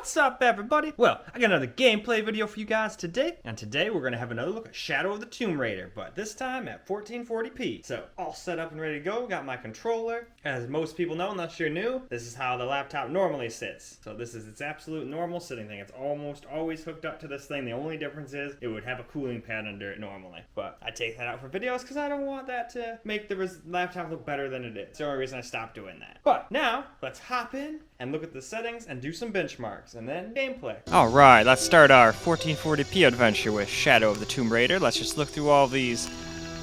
What's up, everybody? Well, I got another gameplay video for you guys today, and today we're gonna have another look at Shadow of the Tomb Raider, but this time at 1440p. So, all set up and ready to go, got my controller. As most people know, unless you're new, this is how the laptop normally sits. So this is its absolute normal sitting thing. It's almost always hooked up to this thing. The only difference is it would have a cooling pad under it normally. But I take that out for videos because I don't want that to make the laptop look better than it is. It's the only reason I stopped doing that. But now, let's hop in and look at the settings and do some benchmarks, and then gameplay. Alright, let's start our 1440p adventure with Shadow of the Tomb Raider. Let's just look through all these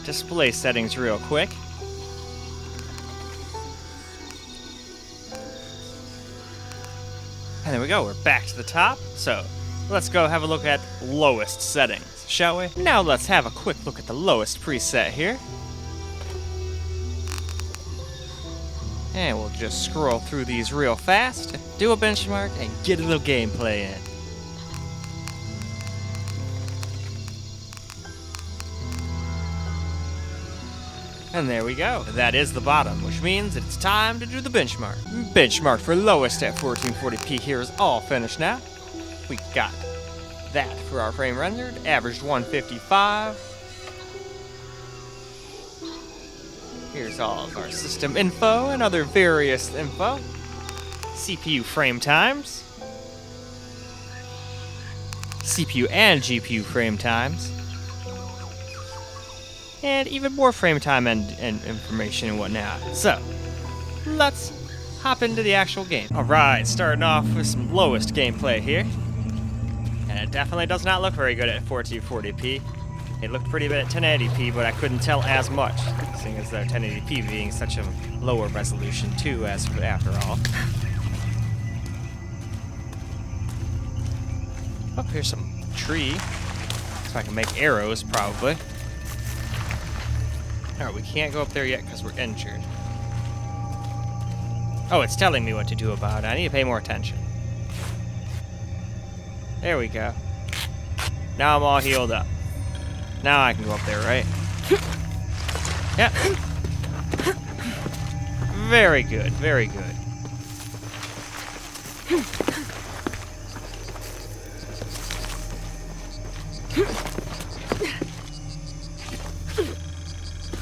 display settings real quick. And there we go, we're back to the top. So, let's go have a look at lowest settings, shall we? Now let's have a quick look at the lowest preset here. And we'll just scroll through these real fast, do a benchmark, and get a little gameplay in. And there we go. That is the bottom, which means it's time to do the benchmark. Benchmark for lowest at 1440p here is all finished now. We got that for our frame rendered, averaged 155. Here's all of our system info and other various info. CPU frame times. CPU and GPU frame times. And even more frame time and information and whatnot. So, let's hop into the actual game. Alright, starting off with some lowest gameplay here. And it definitely does not look very good at 1440p. It looked pretty good at 1080p, but I couldn't tell as much, seeing as though 1080p being such a lower resolution too, after all. Oh, here's some tree, so I can make arrows, probably. Alright, we can't go up there yet because we're injured. Oh, it's telling me what to do about it. I need to pay more attention. There we go. Now I'm all healed up. Now I can go up there, right? Yeah. Very good, very good.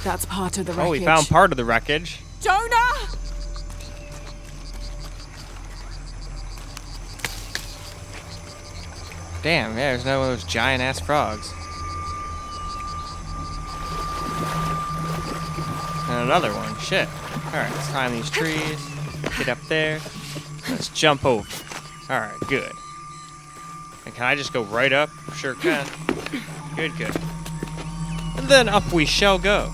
That's part of the wreckage. Oh, we found part of the wreckage. Jonah! Damn, yeah, there's no one of those giant-ass frogs. And another one. Shit. Alright, let's climb these trees. Get up there. Let's jump over. Alright, good. And can I just go right up? Sure can. Good, good. And then up we shall go.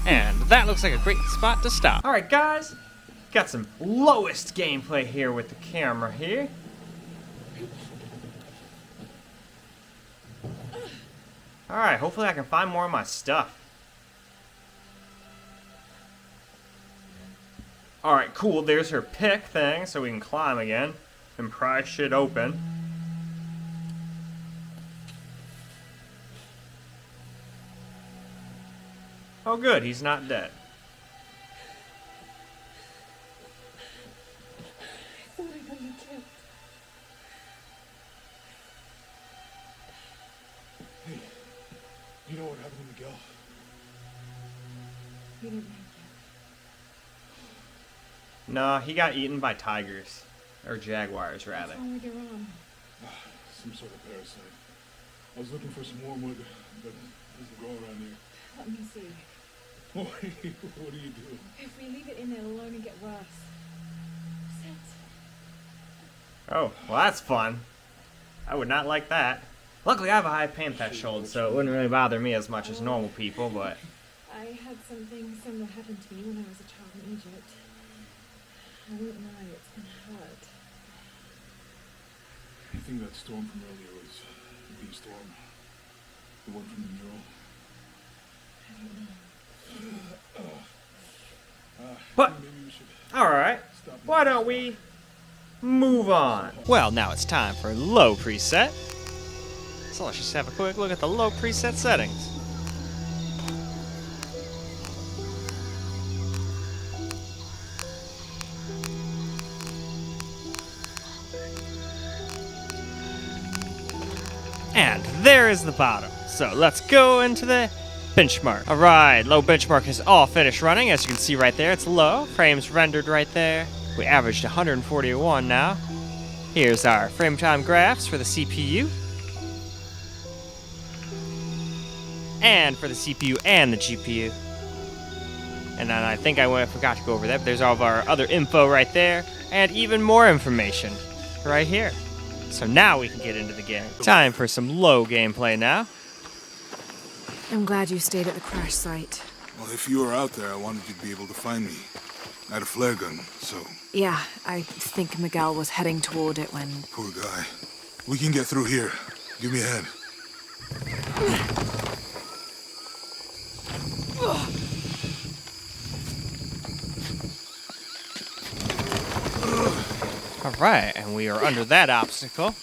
And that looks like a great spot to stop. Alright, guys. Got some lowest gameplay here with the camera here. Alright, hopefully I can find more of my stuff. Alright, cool. There's her pick thing, so we can climb again. And pry shit open. Oh good, he's not dead. I thought I got you killed. Hey, you know what happened to Miguel? He didn't make No, he got eaten by tigers. Or jaguars, it. rather. What's wrong with your arm? Some sort of parasite. I was looking for some wormwood, but it doesn't grow around here. Let me see. What do you do? If we leave it in there, it'll only get worse. Sit. Oh, well that's fun. I would not like that. Luckily I have a high pain threshold, so it wouldn't really bother me as much as normal people, but... I had something similar happen to me when I was a child in Egypt. I won't lie, it's been hard. I think that storm from earlier was the bee storm. The one from the mural. I don't know. But, Maybe we should alright, stop. why don't we move on? Well, now it's time for low preset. So let's just have a quick look at the low preset settings. And there is the bottom. So let's go into the benchmark. Alright, low benchmark is all finished running. As you can see right there, it's low. Frames rendered right there. We averaged 141 now. Here's our frame time graphs for the CPU. And for the CPU and the GPU. And then I think I forgot to go over that, but there's all of our other info right there. And even more information right here. So now we can get into the game. Time for some low gameplay now. I'm glad you stayed at the crash site. Well, if you were out there, I wanted you to be able to find me. I had a flare gun, so... Yeah, I think Miguel was heading toward it when... Poor guy. We can get through here. Give me a hand. Alright, and we are under that obstacle.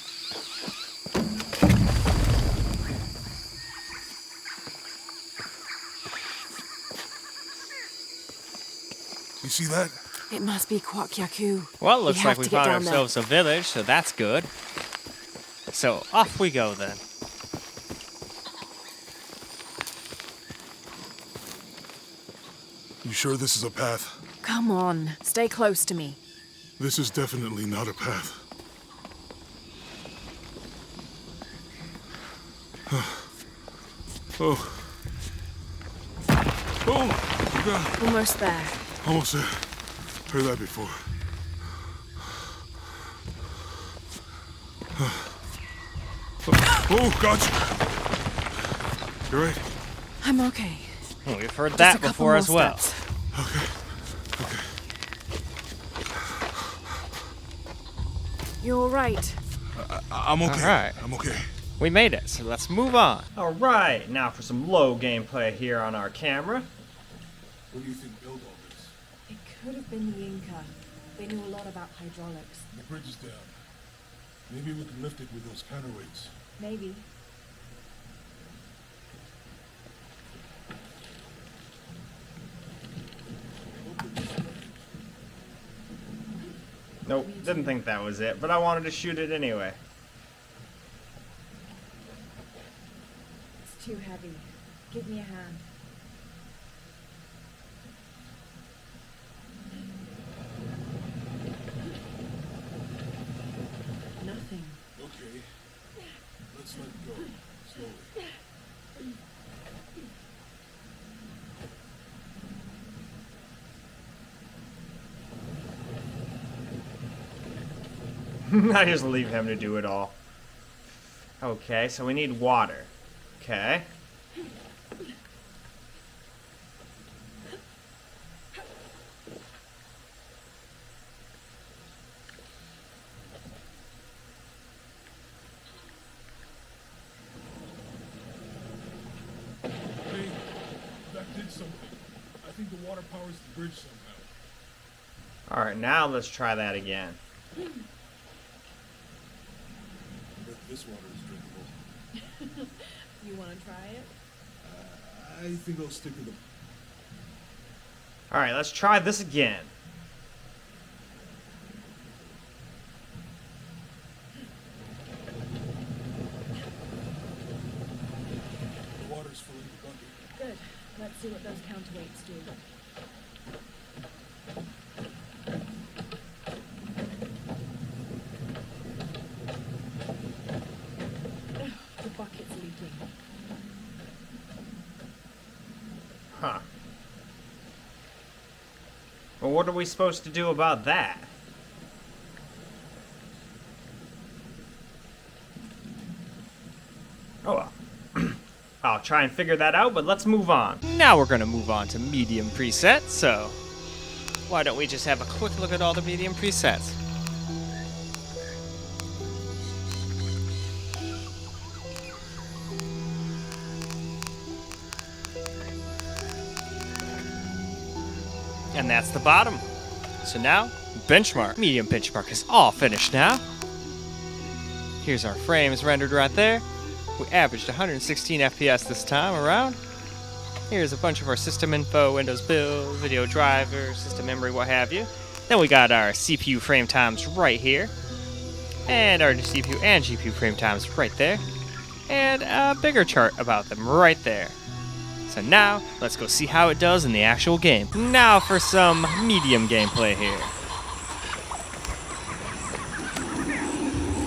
You see that? It must be Kwakyaku. Well, it looks like have we to get found down ourselves a village, so that's good. So off we go then. You sure this is a path? Come on, stay close to me. This is definitely not a path. Oh. Oh, God. Almost there. Almost there. Heard that before. Oh, gotcha. You're right. I'm okay. Well, we've heard Just that a couple before more as well. steps. Okay. Okay. You're all right. I'm okay. Alright. I'm okay. We made it, so let's move on. Alright, now for some low gameplay here on our camera. What do you think built all this? It could have been the Inca. They knew a lot about hydraulics. The bridge is down. Maybe we can lift it with those counterweights. Maybe. Nope, didn't think that was it, but I wanted to shoot it anyway. It's too heavy. Give me a hand. Nothing. Okay. Let's let it go. Slowly. I just leave him to do it all. Okay, so we need water. Okay. Hey, that did something. I think the water powers the bridge somehow. Alright, now let's try that again. But this water is drinkable. You want to try it? I think I'll stick with the... Alright, let's try this again. The water's filling the bucket. Good. Let's see what those counterweights do. The bucket's leaking. Huh. Well, what are we supposed to do about that? Oh well. I'll try and figure that out, but let's move on. Now we're gonna move on to medium presets, so why don't we just have a quick look at all the medium presets? And that's the bottom. So now, benchmark. Medium benchmark is all finished now. Here's our frames rendered right there. We averaged 116 FPS this time around. Here's a bunch of our system info, Windows build, video driver, system memory, what have you. Then we got our CPU frame times right here. And our CPU and GPU frame times right there. and a bigger chart about them right there. So now, let's go see how it does in the actual game. Now for some medium gameplay here.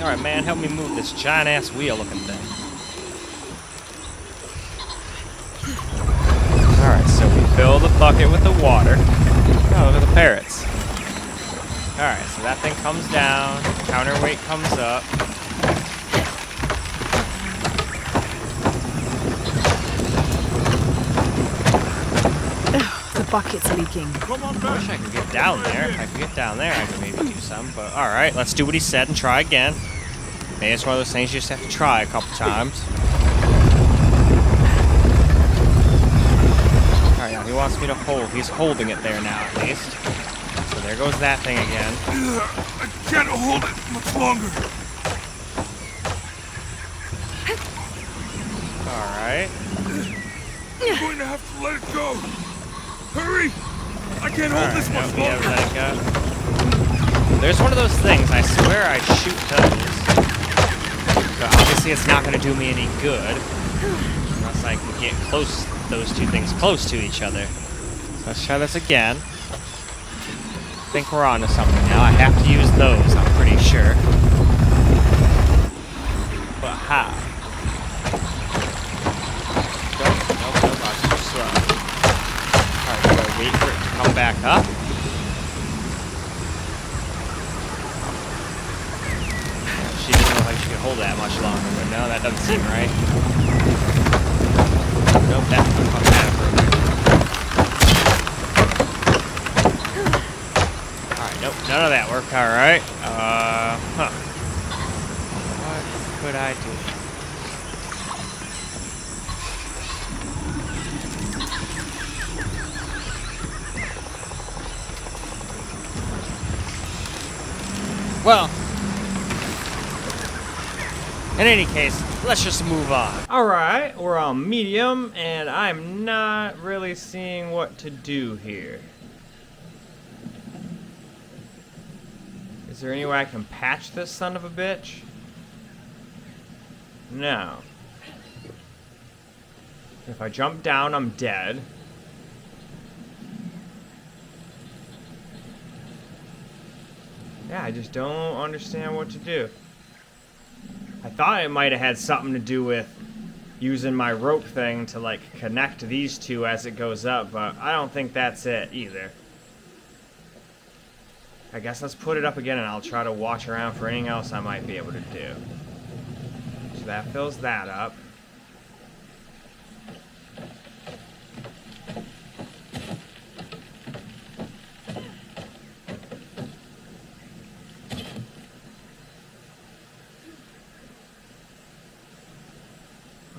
Alright, man, help me move this giant-ass wheel-looking thing. Alright, so we fill the bucket with the water. Oh, look at the parrots. Alright, so that thing comes down, counterweight comes up. The bucket's leaking. I wish I could get down there. If I could get down there, I could maybe do something. But alright, let's do what he said and try again. Maybe it's one of those things you just have to try a couple times. Alright, now he wants me to hold. He's holding it there now, at least. So there goes that thing again. I can't hold it much longer. Alright. I'm going to have to let it go. Hurry! I can't hold this much Yeah, longer. let it go. There's one of those things, I swear I shoot those. But obviously it's not going to do me any good. Unless I can get close, those two things close to each other. So let's try this again. I think we're on to something now. I have to use those, I'm pretty sure. But how? Nope, I was too slow. Alright, do I wait for it to come back up? She didn't know how she could hold that much longer, but no, that doesn't seem right. Nope, that can come back further. Alright, nope, none of that worked, alright. What could I do? Well, in any case, let's just move on. Alright, we're on medium, and I'm not really seeing what to do here. Is there any way I can patch this son of a bitch? No. If I jump down, I'm dead. Yeah, I just don't understand what to do. I thought it might have had something to do with using my rope thing to, like, connect these two as it goes up, but I don't think that's it either. I guess let's put it up again and I'll try to watch around for anything else I might be able to do. So that fills that up.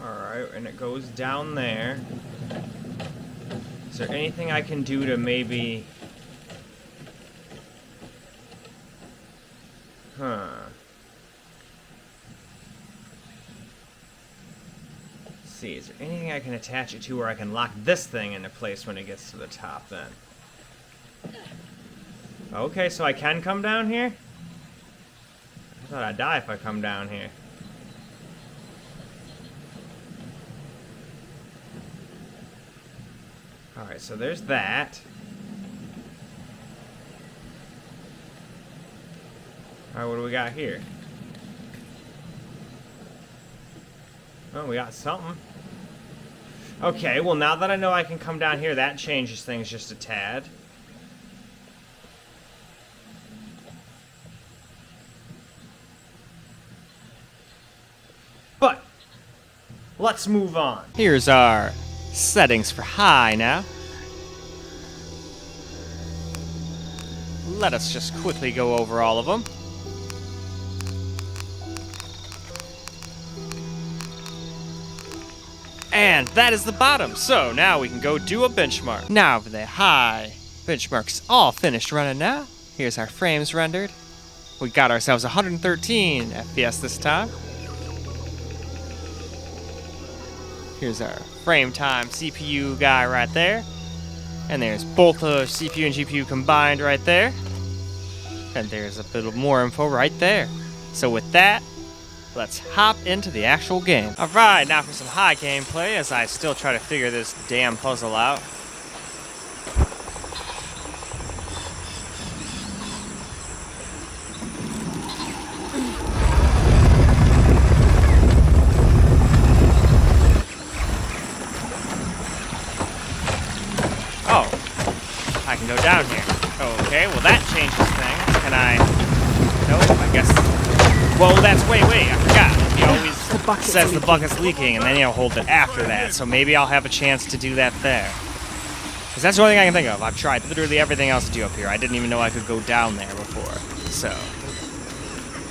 Alright, and it goes down there. Is there anything I can do to maybe... Let's see, is there anything I can attach it to where I can lock this thing into place when it gets to the top then? Okay, so I can come down here? I thought I'd die if I come down here. Alright, so there's that. Alright, what do we got here? Oh, we got something. Okay, well now that I know I can come down here, that changes things just a tad. But, let's move on. Here's our settings for high now. Let us just quickly go over all of them. And that is the bottom. So now we can go do a benchmark. Now for the high benchmarks all finished running now. Here's our frames rendered. We got ourselves 113 FPS this time. Here's our frame time CPU guy right there. And there's both the CPU and GPU combined right there. And there's a bit more info right there. So with that, let's hop into the actual game. Alright, now for some high gameplay as I still try to figure this damn puzzle out. Oh, I can go down here. Okay, well that changes things. Can I? Nope, I guess. Well, wait, I forgot. He always says the bucket's leaking, and then he'll hold it after that. So maybe I'll have a chance to do that there. Because that's the only thing I can think of. I've tried literally everything else to do up here. I didn't even know I could go down there before. So,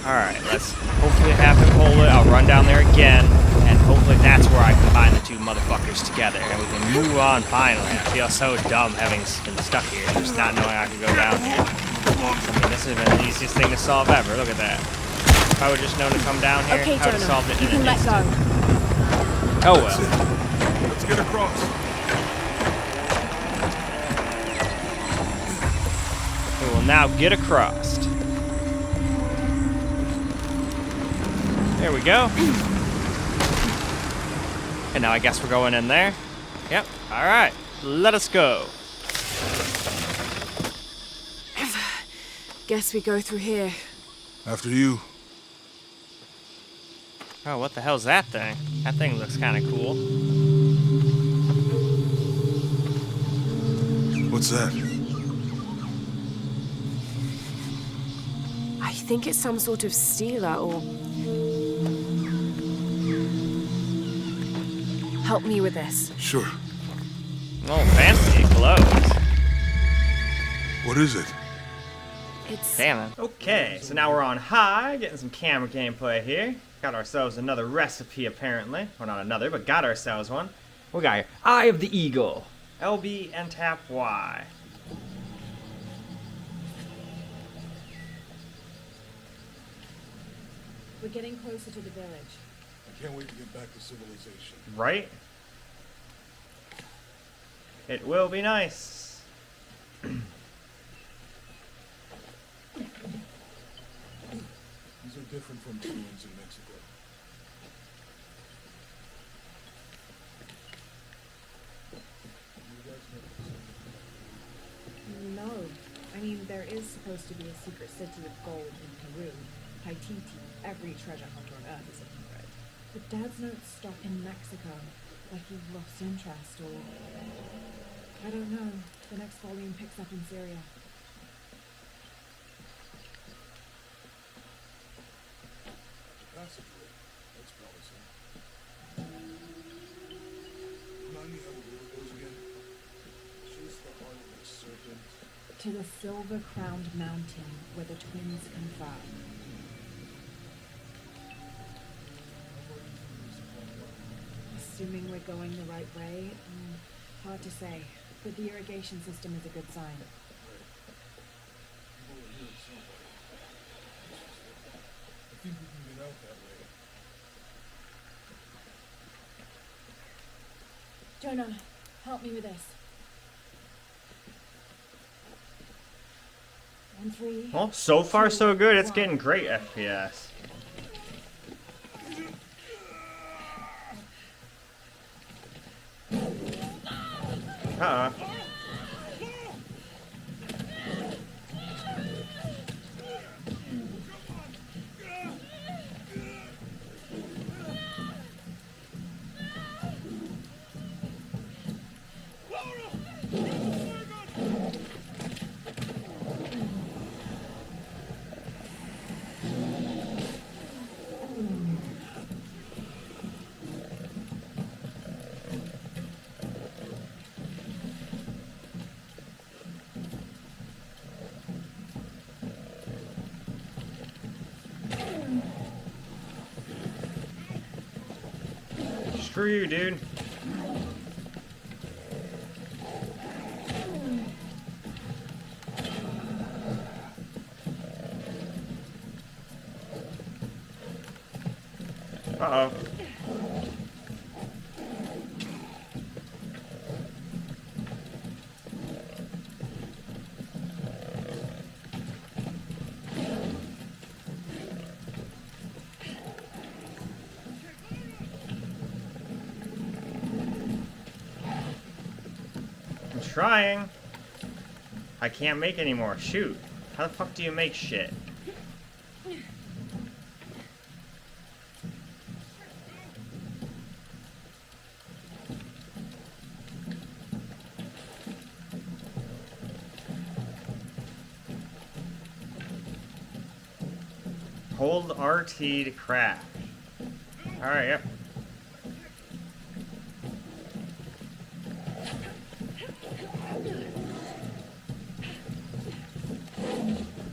alright, let's hopefully have him hold it. I'll run down there again, and hopefully that's where I combine the two motherfuckers together, and we can move on finally. I feel so dumb having been stuck here, just not knowing I could go down here. I mean, this has been the easiest thing to solve ever. Look at that. If I would just known to come down here, Okay, I would have Jonah, solved it you in can an let instant. go. Oh well. Let's get across. We will now get across. There we go. And now I guess we're going in there. Yep. Alright. Let us go. Guess we go through here. After you. Oh, what the hell's that thing? That thing looks kind of cool. What's that? I think it's some sort of stealer or... Help me with this. Sure. Oh, fancy clothes. What is it? It's... Damn it. Okay, so now we're on high, getting some camera gameplay here. Got ourselves another recipe apparently. Well, not another, but got ourselves one. We got here, Eye of the Eagle. LB and tap Y. We're getting closer to the village. I can't wait to get back to civilization. Right? It will be nice. These are different from the ones in Mexico. You guys know No. I mean, there is supposed to be a secret city of gold in Peru. Haititi. Every treasure hunter on Earth is looking for it. But Dad's notes stop in Mexico. Like he lost interest or... I don't know. The next volume picks up in Syria. passageway. That's promising. Remind me how the river goes again. Chase the heart of the serpent. To the silver-crowned mountain where the twins confer. Assuming we're going the right way, hard to say, but the irrigation system is a good sign. People are here somewhere. I think we can get out that way. Jonah, help me with this. 1, 3. Well, so far so good. It's getting great FPS. Uh-oh. Screw you, dude. Uh-oh. trying. I can't make any more. Shoot. How the fuck do you make shit? Hold RT to craft. Alright, yep.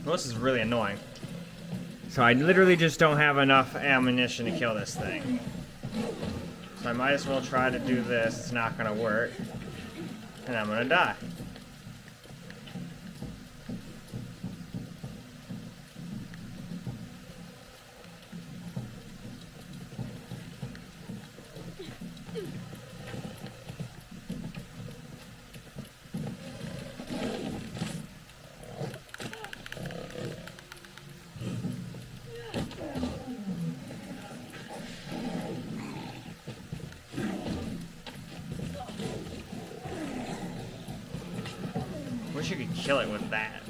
Well, this is really annoying. So I literally just don't have enough ammunition to kill this thing. So I might as well try to do this. It's not gonna work. And I'm gonna die. Wish you could kill it with that.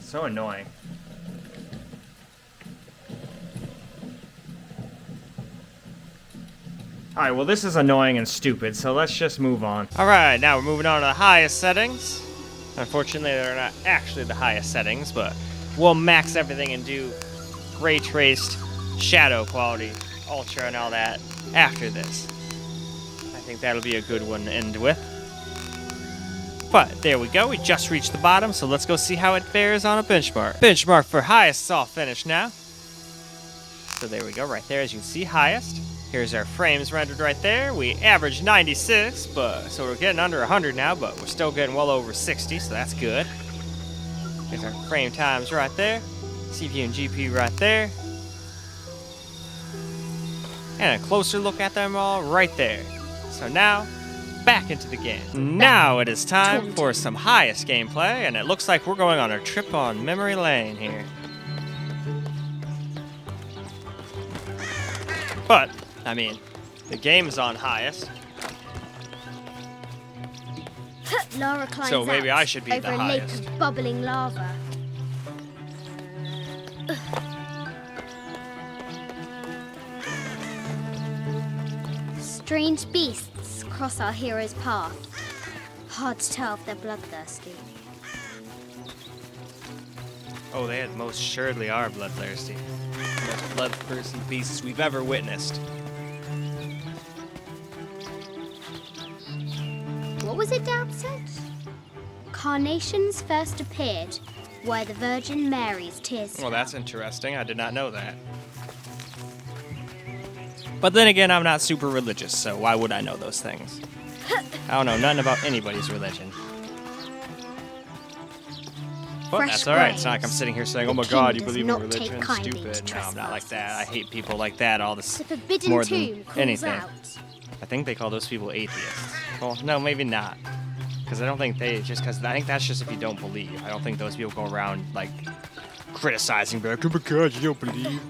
So annoying. Alright, well this is annoying and stupid, so let's just move on. Alright, now we're moving on to the highest settings. Unfortunately, they're not actually the highest settings, but we'll max everything and do ray traced, shadow quality, ultra and all that after this. I think that'll be a good one to end with. But there we go, we just reached the bottom, so let's go see how it fares on a benchmark. Benchmark for highest soft finish now. So there we go, right there, as you can see, highest. Here's our frames rendered right there. We averaged 96, so we're getting under 100 now, but we're still getting well over 60, so that's good. Here's our frame times right there. CPU and GPU right there. And a closer look at them all right there. So now, back into the game. Now it is time for some highest gameplay, and it looks like we're going on a trip on memory lane here. But, I mean, the game's on highest, Lara climbs so maybe out I should be over the a highest. lake of bubbling lava. Strange beasts cross our hero's path. Hard to tell if they're bloodthirsty. Oh, they most assuredly are bloodthirsty. Most bloodthirsty beasts we've ever witnessed. What was it Dad said? Carnations first appeared where the Virgin Mary's tears Well, fell. that's interesting. I did not know that. But then again, I'm not super religious, so why would I know those things? I don't know nothing about anybody's religion. But Fresh that's alright. It's not like I'm graves. sitting here saying, oh The my god, king you does believe in not religion? take kindly Stupid. to No, I'm not like that. I trespassers. hate people like that all this The forbidden more tomb than calls anything. out. I think they call those people atheists. Well, no, maybe not. Because I don't think I think that's just if you don't believe. I don't think those people go around, like, criticizing, like, oh my god, you don't believe.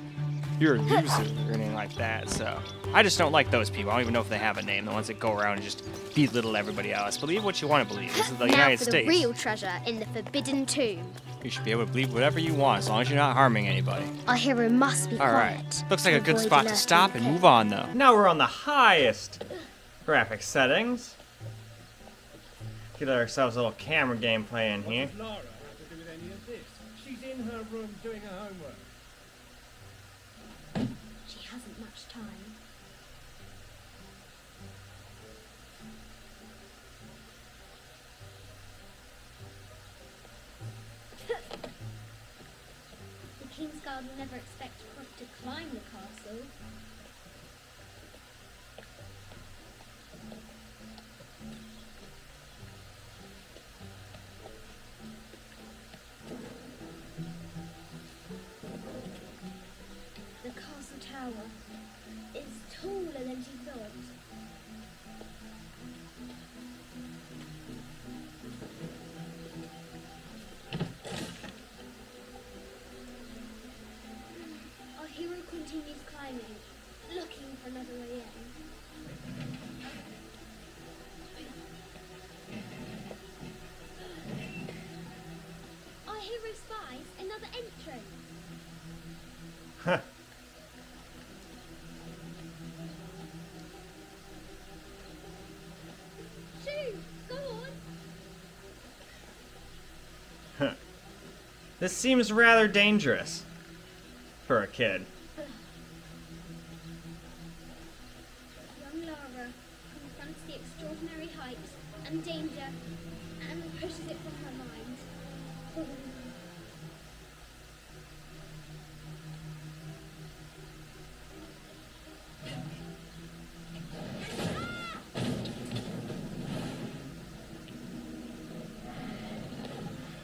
You're a loser, or anything like that, so. I just don't like those people. I don't even know if they have a name. The ones that go around and just belittle everybody else. Believe what you want to believe. This is the Now United for the States. real treasure in the forbidden tomb. You should be able to believe whatever you want, as long as you're not harming anybody. Our hero must be Alright. quiet. Looks like a good avoid spot to alerting stop the and pit. move on, though. Now we're on the highest graphic settings. Get ourselves a little camera gameplay in here. Laura had to do with any of this? She's in her room doing her homework. She hasn't much time. The King's Guard will never expect Croft to climb the castle. The castle tower is taller than she thought. Our hero continues climbing. Guys, another entrance. Huh. Shoo, go on. This seems rather dangerous for a kid. Young Lara confronts the extraordinary heights and danger and pushes it from her mind.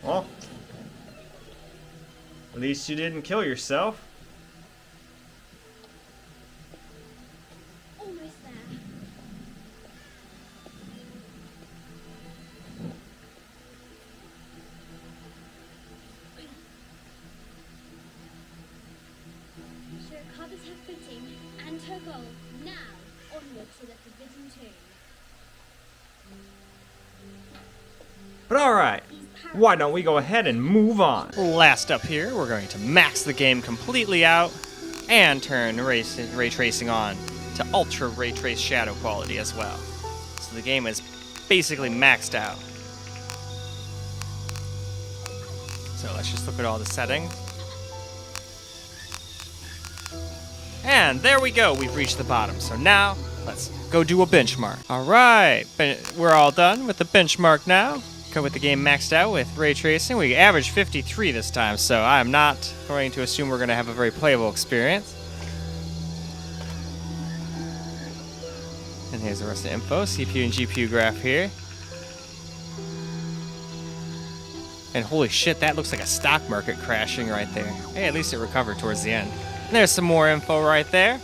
Well, at least you didn't kill yourself. Almost there. She recovers her footing and her goal. Now, onward to the Forbidden Tomb. But alright, why don't we go ahead and move on? Last up here, we're going to max the game completely out and turn ray tracing on to ultra ray trace shadow quality as well. So the game is basically maxed out. So let's just look at all the settings. And there we go, we've reached the bottom. So now, let's go do a benchmark. Alright, we're all done with the benchmark now. With the game maxed out with ray tracing. We averaged 53 this time, so I'm not going to assume we're going to have a very playable experience. And here's the rest of the info, CPU and GPU graph here. And holy shit, that looks like a stock market crashing right there. Hey, at least it recovered towards the end. And there's some more info right there.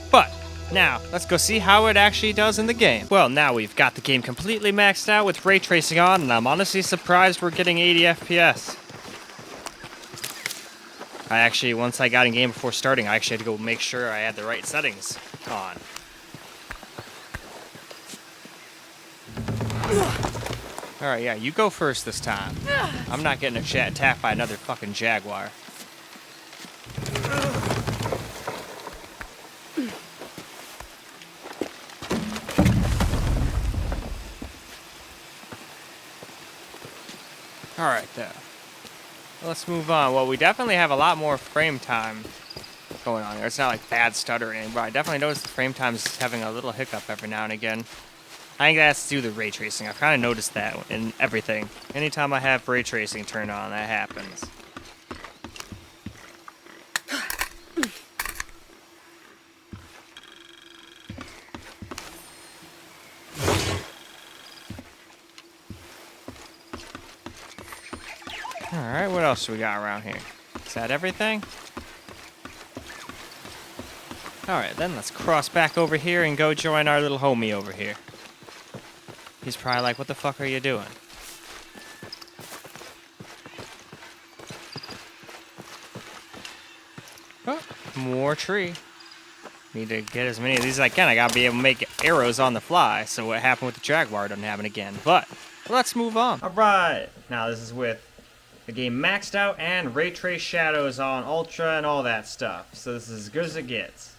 But now, let's go see how it actually does in the game. Well, now we've got the game completely maxed out with ray tracing on, and I'm honestly surprised we're getting 80 FPS. Once I got in game before starting, I actually had to go make sure I had the right settings on. Alright, yeah, you go first this time. I'm not getting attacked by another fucking jaguar. Alright, though. Let's move on. Well, we definitely have a lot more frame time going on there. It's not like bad stuttering, but I definitely noticed the frame time's having a little hiccup every now and again. I think that has to do with the ray tracing. I've kind of noticed that in everything. Anytime I have ray tracing turned on, that happens. Alright, what else do we got around here? Is that everything? Alright, then let's cross back over here and go join our little homie over here. He's probably like, what the fuck are you doing? Oh, more tree. Need to get as many of these as I can. I gotta be able to make arrows on the fly, so what happened with the jaguar doesn't happen again. But, let's move on. Alright, now this is with the game maxed out and ray trace shadows on ultra and all that stuff. So this is as good as it gets.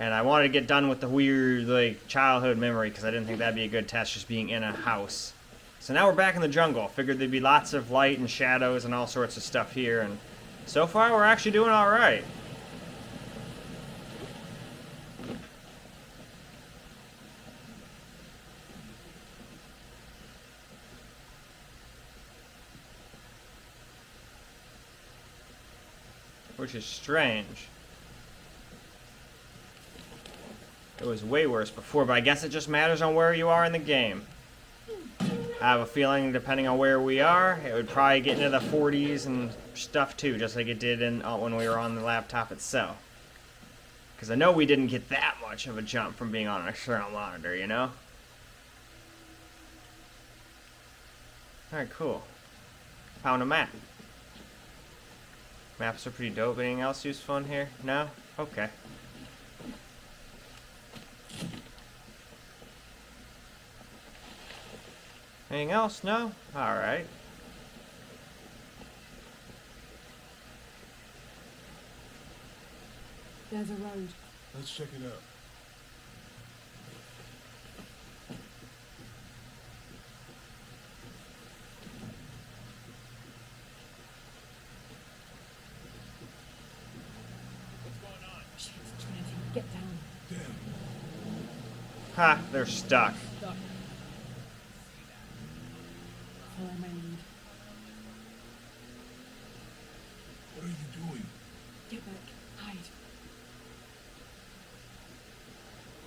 And I wanted to get done with the weird, like, childhood memory because I didn't think that'd be a good test just being in a house. So now we're back in the jungle. Figured there'd be lots of light and shadows and all sorts of stuff here, and so far we're actually doing alright. Which is strange. It was way worse before, but I guess it just matters on where you are in the game. I have a feeling, depending on where we are, it would probably get into the 40s and stuff too, just like it did when we were on the laptop itself. Because I know we didn't get that much of a jump from being on an external monitor, you know? Alright, cool. Found a map. Maps are pretty dope. Anything else useful in here? No? Okay. Anything else? No? Alright. There's a road. Let's check it out. Shit, Trinity, get down. Damn. Ha, they're stuck. Follow my lead. What are you doing? Get back. Hide.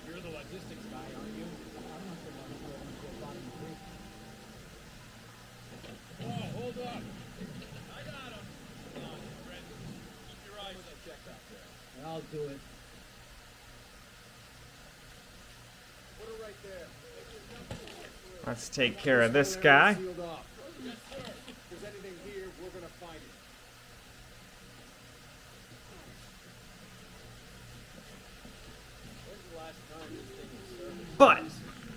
You're the logistics guy, aren't you? I'm not the one who went to a bottom creek. Oh, hold up. I got him. Come on, friend. Keep your eyes checked out there. I'll do it. Put it right there. Let's take care of this guy. Sealed off. Yes, sir. If there's anything here, we're gonna find it. When's the last time this thing was serviced? But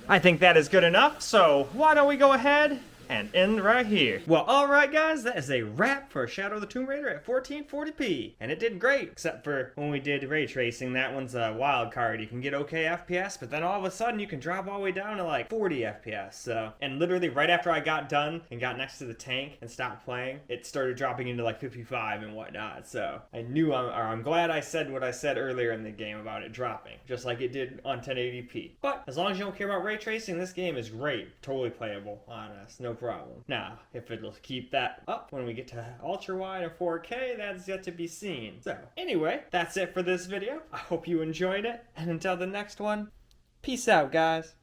I think that is good enough, so why don't we go ahead and end right here. Well, alright guys, that is a wrap for Shadow of the Tomb Raider at 1440p. And it did great, except for when we did ray tracing. That one's a wild card. You can get okay FPS, but then all of a sudden you can drop all the way down to like 40 FPS. So, and literally right after I got done and got next to the tank and stopped playing, it started dropping into like 55 and whatnot. So I knew, I'm glad I said what I said earlier in the game about it dropping, just like it did on 1080p. But as long as you don't care about ray tracing, this game is great. Totally playable on us, no problem. Now, if it'll keep that up when we get to ultra wide and 4K, that's yet to be seen. So, anyway, that's it for this video. I hope you enjoyed it, and until the next one, peace out, guys.